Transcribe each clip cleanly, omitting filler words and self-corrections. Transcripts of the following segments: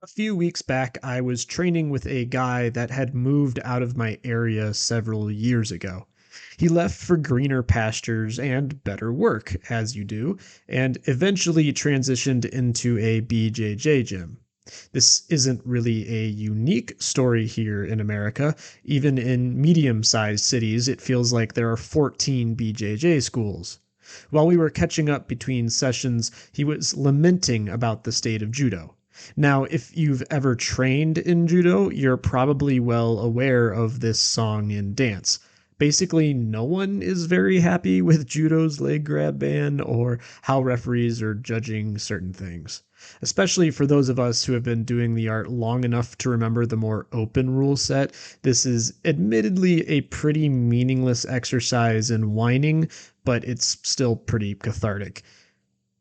A few weeks back, I was training with a guy that had moved out of my area several years ago. He left for greener pastures and better work, as you do, and eventually transitioned into a BJJ gym. This isn't really a unique story here in America. Even in medium sized cities, it feels like there are 14 BJJ schools. While we were catching up between sessions, he was lamenting about the state of judo. Now, if you've ever trained in judo, you're probably well aware of this song and dance. Basically, no one is very happy with judo's leg grab ban or how referees are judging certain things. Especially for those of us who have been doing the art long enough to remember the more open rule set, this is admittedly a pretty meaningless exercise in whining, but it's still pretty cathartic.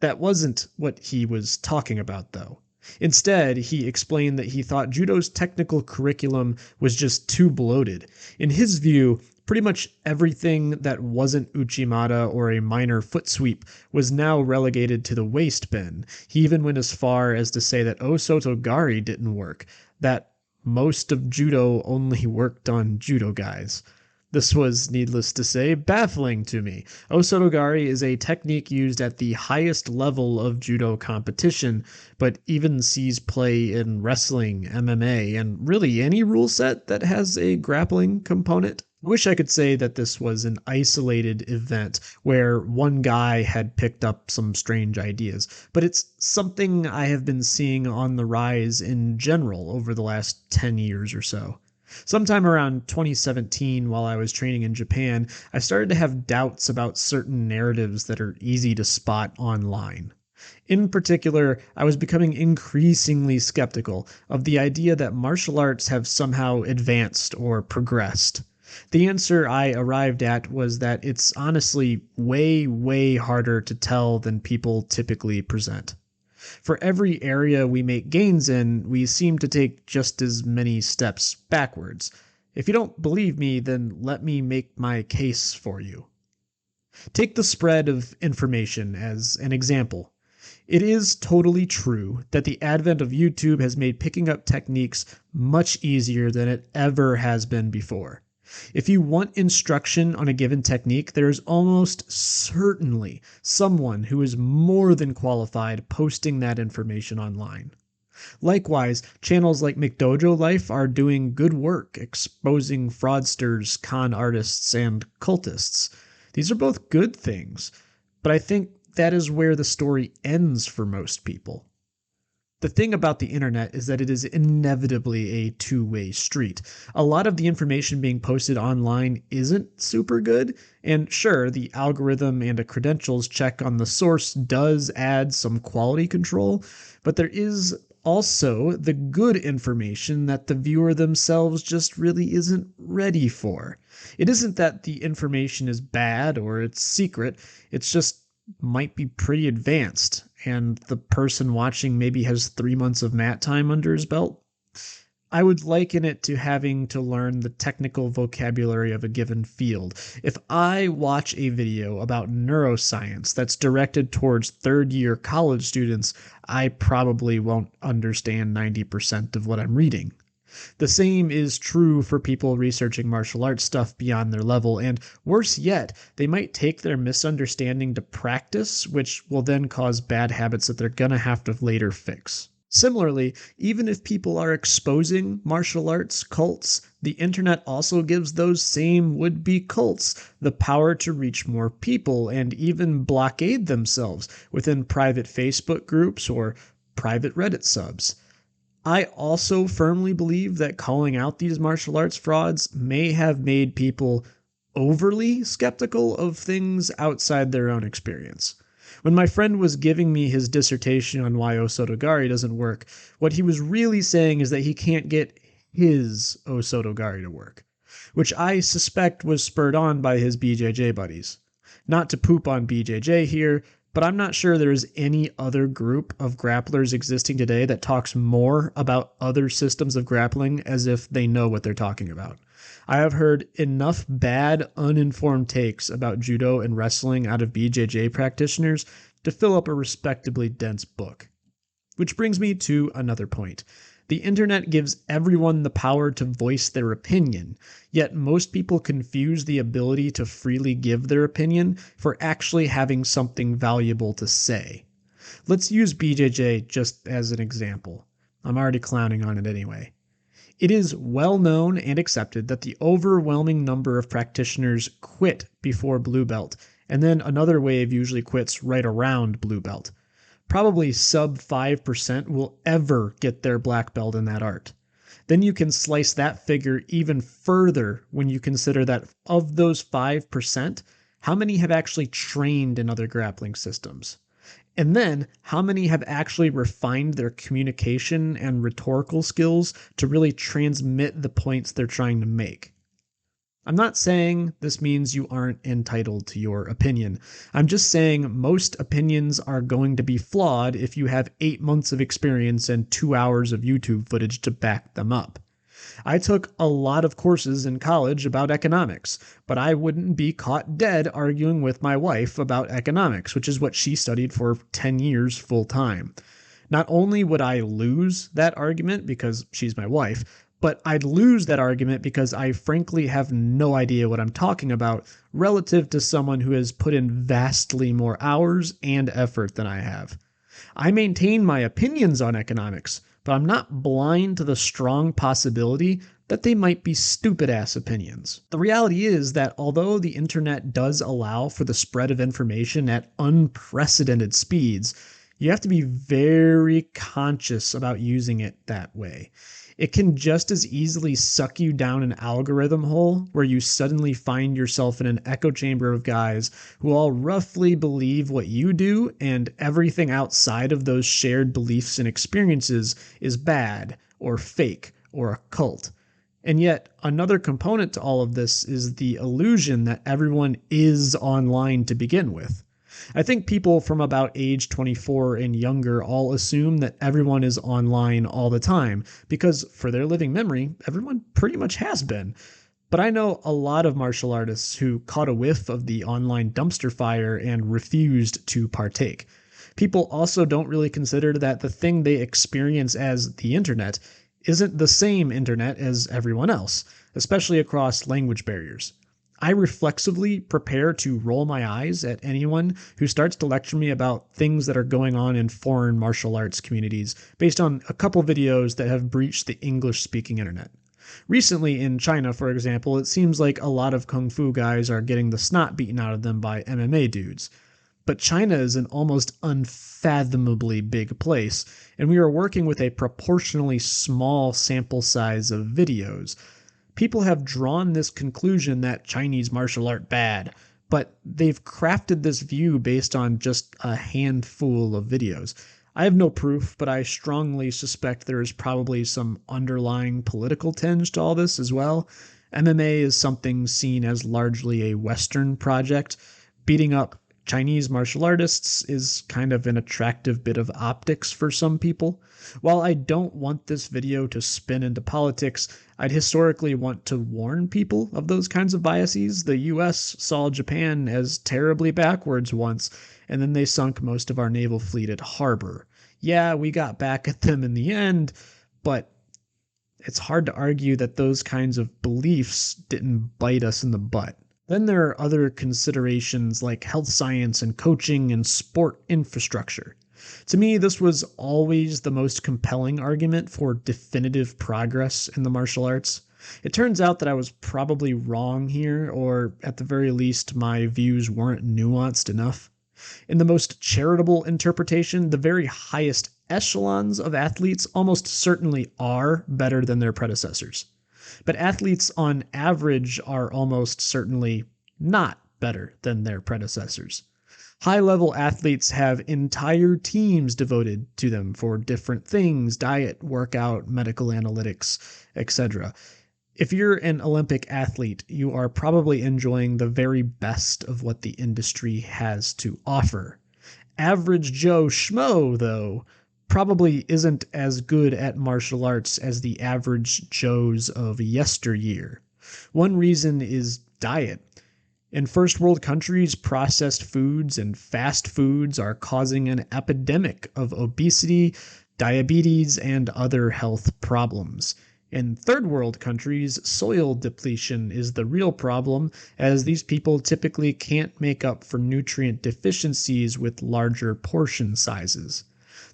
That wasn't what he was talking about, though. Instead, he explained that he thought judo's technical curriculum was just too bloated. In his view, pretty much everything that wasn't Uchimata or a minor foot sweep was now relegated to the waist bend. He even went as far as to say that Osotogari didn't work, that most of judo only worked on judo guys. This was, needless to say, baffling to me. Osotogari is a technique used at the highest level of judo competition, but even sees play in wrestling, MMA, and really any rule set that has a grappling component. I wish I could say that this was an isolated event where one guy had picked up some strange ideas, but it's something I have been seeing on the rise in general over the last 10 years or so. Sometime around 2017, while I was training in Japan, I started to have doubts about certain narratives that are easy to spot online. In particular, I was becoming increasingly skeptical of the idea that martial arts have somehow advanced or progressed. The answer I arrived at was that it's honestly way, way harder to tell than people typically present. For every area we make gains in, we seem to take just as many steps backwards. If you don't believe me, then let me make my case for you. Take the spread of information as an example. It is totally true that the advent of YouTube has made picking up techniques much easier than it ever has been before. If you want instruction on a given technique, there is almost certainly someone who is more than qualified posting that information online. Likewise, channels like McDojo Life are doing good work exposing fraudsters, con artists, and cultists. These are both good things, but I think that is where the story ends for most people. The thing about the internet is that it is inevitably a two-way street. A lot of the information being posted online isn't super good, and sure, the algorithm and a credentials check on the source does add some quality control, but there is also the good information that the viewer themselves just really isn't ready for. It isn't that the information is bad or it's secret, it's just might be pretty advanced, and the person watching maybe has 3 months of mat time under his belt. I would liken it to having to learn the technical vocabulary of a given field. If I watch a video about neuroscience that's directed towards third year college students, I probably won't understand 90% of what I'm reading. The same is true for people researching martial arts stuff beyond their level, and worse yet, they might take their misunderstanding to practice, which will then cause bad habits that they're gonna have to later fix. Similarly, even if people are exposing martial arts cults, the internet also gives those same would-be cults the power to reach more people and even blockade themselves within private Facebook groups or private Reddit subs. I also firmly believe that calling out these martial arts frauds may have made people overly skeptical of things outside their own experience. When my friend was giving me his dissertation on why Osotogari doesn't work, what he was really saying is that he can't get his Osotogari to work, which I suspect was spurred on by his BJJ buddies. Not to poop on BJJ here, but I'm not sure there is any other group of grapplers existing today that talks more about other systems of grappling as if they know what they're talking about. I have heard enough bad, uninformed takes about judo and wrestling out of BJJ practitioners to fill up a respectably dense book. Which brings me to another point. The internet gives everyone the power to voice their opinion, yet most people confuse the ability to freely give their opinion for actually having something valuable to say. Let's use BJJ just as an example. I'm already clowning on it anyway. It is well known and accepted that the overwhelming number of practitioners quit before blue belt, and then another wave usually quits right around blue belt. Probably sub 5% will ever get their black belt in that art. Then you can slice that figure even further when you consider that of those 5%, how many have actually trained in other grappling systems? And then, how many have actually refined their communication and rhetorical skills to really transmit the points they're trying to make? I'm not saying this means you aren't entitled to your opinion. I'm just saying most opinions are going to be flawed if you have 8 months of experience and 2 hours of YouTube footage to back them up. I took a lot of courses in college about economics, but I wouldn't be caught dead arguing with my wife about economics, which is what she studied for 10 years full time. Not only would I lose that argument because she's my wife, but I'd lose that argument because I frankly have no idea what I'm talking about relative to someone who has put in vastly more hours and effort than I have. I maintain my opinions on economics, but I'm not blind to the strong possibility that they might be stupid ass opinions. The reality is that although the internet does allow for the spread of information at unprecedented speeds, you have to be very conscious about using it that way. It can just as easily suck you down an algorithm hole where you suddenly find yourself in an echo chamber of guys who all roughly believe what you do, and everything outside of those shared beliefs and experiences is bad or fake or a cult. And yet, another component to all of this is the illusion that everyone is online to begin with. I think people from about age 24 and younger all assume that everyone is online all the time because, for their living memory, everyone pretty much has been. But I know a lot of martial artists who caught a whiff of the online dumpster fire and refused to partake. People also don't really consider that the thing they experience as the internet isn't the same internet as everyone else, especially across language barriers. I reflexively prepare to roll my eyes at anyone who starts to lecture me about things that are going on in foreign martial arts communities based on a couple videos that have breached the English-speaking internet. Recently in China, for example, it seems like a lot of kung fu guys are getting the snot beaten out of them by MMA dudes. But China is an almost unfathomably big place, and we are working with a proportionally small sample size of videos. People have drawn this conclusion that Chinese martial art bad, but they've crafted this view based on just a handful of videos. I have no proof, but I strongly suspect there is probably some underlying political tinge to all this as well. MMA is something seen as largely a Western project. Beating up Chinese martial artists is kind of an attractive bit of optics for some people. While I don't want this video to spin into politics, I'd historically want to warn people of those kinds of biases. The US saw Japan as terribly backwards once, and then they sunk most of our naval fleet at harbor. Yeah, we got back at them in the end, but it's hard to argue that those kinds of beliefs didn't bite us in the butt. Then there are other considerations like health science and coaching and sport infrastructure. To me, this was always the most compelling argument for definitive progress in the martial arts. It turns out that I was probably wrong here, or at the very least, my views weren't nuanced enough. In the most charitable interpretation, the very highest echelons of athletes almost certainly are better than their predecessors. But athletes on average are almost certainly not better than their predecessors. High-level athletes have entire teams devoted to them for different things: diet, workout, medical analytics, etc. If you're an Olympic athlete, you are probably enjoying the very best of what the industry has to offer. Average Joe Schmo, though, probably isn't as good at martial arts as the average Joes of yesteryear. One reason is diet. In first world countries, processed foods and fast foods are causing an epidemic of obesity, diabetes, and other health problems. In third world countries, soil depletion is the real problem, as these people typically can't make up for nutrient deficiencies with larger portion sizes.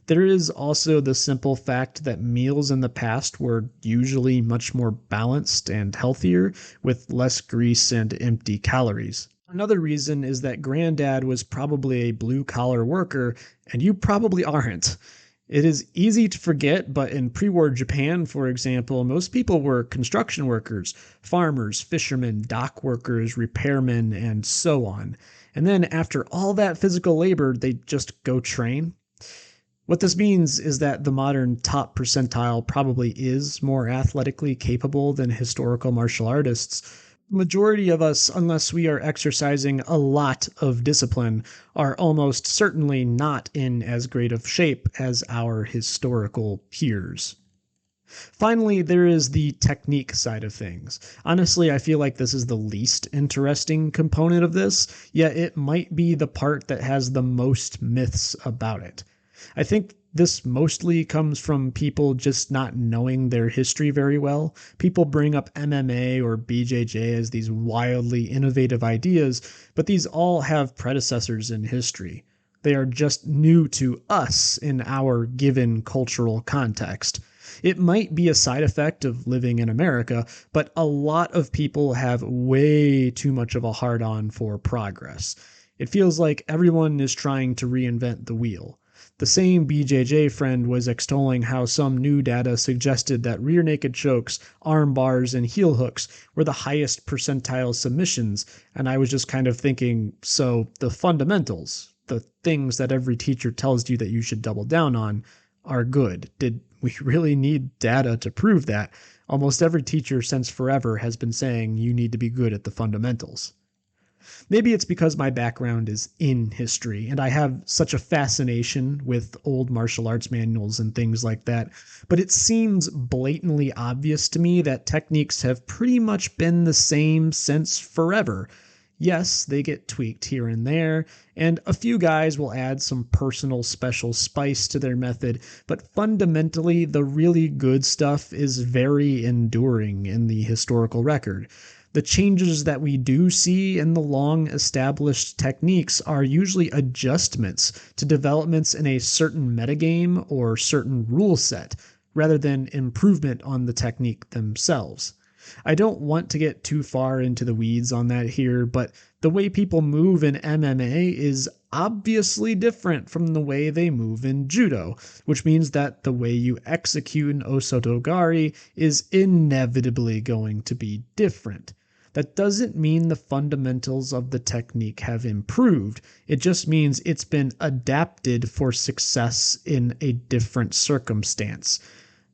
There is also the simple fact that meals in the past were usually much more balanced and healthier, with less grease and empty calories. Another reason is that granddad was probably a blue collar worker, and you probably aren't. It is easy to forget, but in pre war Japan, for example, most people were construction workers, farmers, fishermen, dock workers, repairmen, and so on. And then after all that physical labor, they just go train. What this means is that the modern top percentile probably is more athletically capable than historical martial artists. The majority of us, unless we are exercising a lot of discipline, are almost certainly not in as great of shape as our historical peers. Finally, there is the technique side of things. Honestly, I feel like this is the least interesting component of this, yet it might be the part that has the most myths about it. I think this mostly comes from people just not knowing their history very well. People bring up MMA or BJJ as these wildly innovative ideas, but these all have predecessors in history. They are just new to us in our given cultural context. It might be a side effect of living in America, but a lot of people have way too much of a hard on for progress. It feels like everyone is trying to reinvent the wheel. The same BJJ friend was extolling how some new data suggested that rear naked chokes, arm bars, and heel hooks were the highest percentile submissions, and I was just kind of thinking, so the fundamentals, the things that every teacher tells you that you should double down on, are good. Did we really need data to prove that? Almost every teacher since forever has been saying you need to be good at the fundamentals. Maybe it's because my background is in history and I have such a fascination with old martial arts manuals and things like that, but it seems blatantly obvious to me that techniques have pretty much been the same since forever. Yes, they get tweaked here and there, and a few guys will add some personal special spice to their method, but fundamentally, the really good stuff is very enduring in the historical record. The changes that we do see in the long established techniques are usually adjustments to developments in a certain metagame or certain rule set, rather than improvement on the technique themselves. I don't want to get too far into the weeds on that here, but the way people move in MMA is obviously different from the way they move in judo, which means that the way you execute an osotogari is inevitably going to be different. That doesn't mean the fundamentals of the technique have improved. It just means it's been adapted for success in a different circumstance.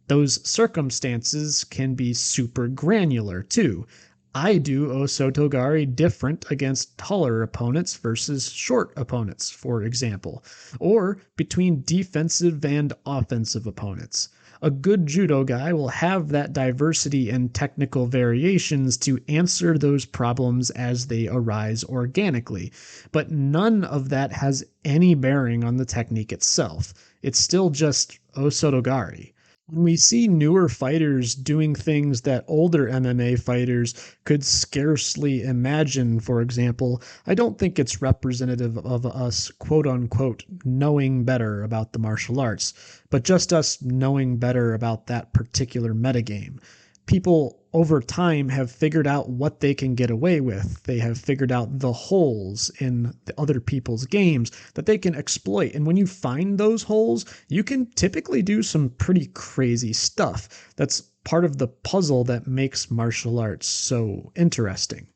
Those circumstances can be super granular too. I do Osotogari different against taller opponents versus short opponents, for example, or between defensive and offensive opponents. A good judo guy will have that diversity and technical variations to answer those problems as they arise organically, but none of that has any bearing on the technique itself. It's still just Osotogari. When we see newer fighters doing things that older MMA fighters could scarcely imagine, for example, I don't think it's representative of us, quote unquote, knowing better about the martial arts, but just us knowing better about that particular metagame. People over time have figured out what they can get away with. They have figured out the holes in the other people's games that they can exploit. And when you find those holes, you can typically do some pretty crazy stuff. That's part of the puzzle that makes martial arts so interesting.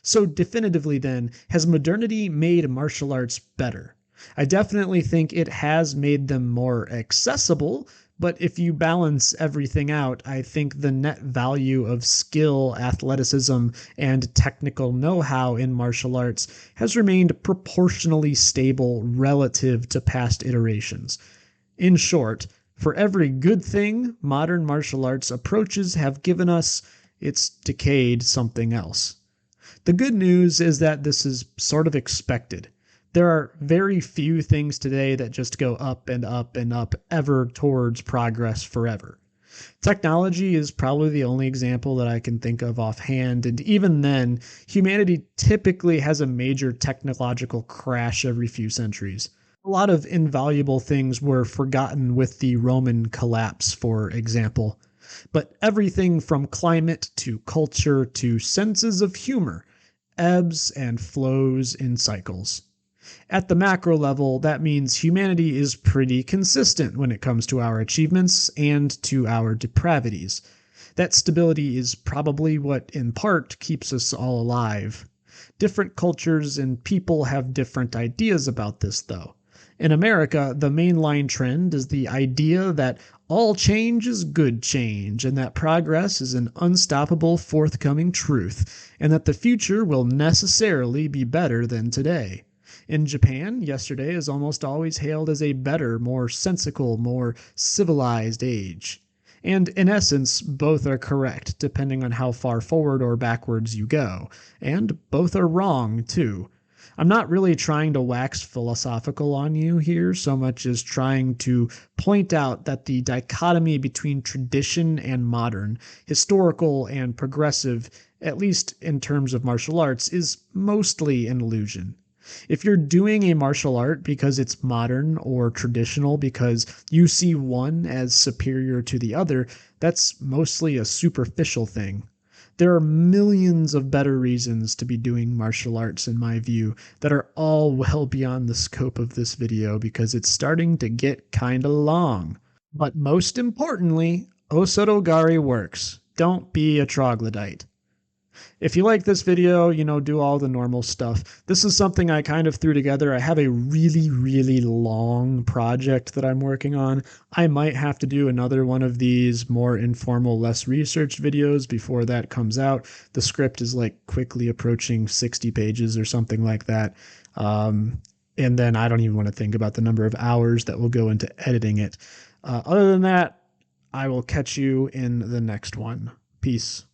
So definitively then, has modernity made martial arts better? I definitely think it has made them more accessible, but if you balance everything out, I think the net value of skill, athleticism, and technical know-how in martial arts has remained proportionally stable relative to past iterations. In short, for every good thing modern martial arts approaches have given us, it's decayed something else. The good news is that this is sort of expected. There are very few things today that just go up and up and up ever towards progress forever. Technology is probably the only example that I can think of offhand, and even then, humanity typically has a major technological crash every few centuries. A lot of invaluable things were forgotten with the Roman collapse, for example. But everything from climate to culture to senses of humor ebbs and flows in cycles. At the macro level, that means humanity is pretty consistent when it comes to our achievements and to our depravities. That stability is probably what, in part, keeps us all alive. Different cultures and people have different ideas about this, though. In America, the mainline trend is the idea that all change is good change, and that progress is an unstoppable forthcoming truth, and that the future will necessarily be better than today. In Japan, yesterday is almost always hailed as a better, more sensical, more civilized age. And in essence, both are correct, depending on how far forward or backwards you go. And both are wrong, too. I'm not really trying to wax philosophical on you here so much as trying to point out that the dichotomy between tradition and modern, historical and progressive, at least in terms of martial arts, is mostly an illusion. If you're doing a martial art because it's modern or traditional because you see one as superior to the other, that's mostly a superficial thing. There are millions of better reasons to be doing martial arts, in my view, that are all well beyond the scope of this video because it's starting to get kinda long. But most importantly, Osotogari works. Don't be a troglodyte. If you like this video, do all the normal stuff. This is something I kind of threw together. I have a really, really long project that I'm working on. I might have to do another one of these more informal, less researched videos before that comes out. The script is like quickly approaching 60 pages or something like that. And then I don't even want to think about the number of hours that will go into editing it. Other than that, I will catch you in the next one. Peace.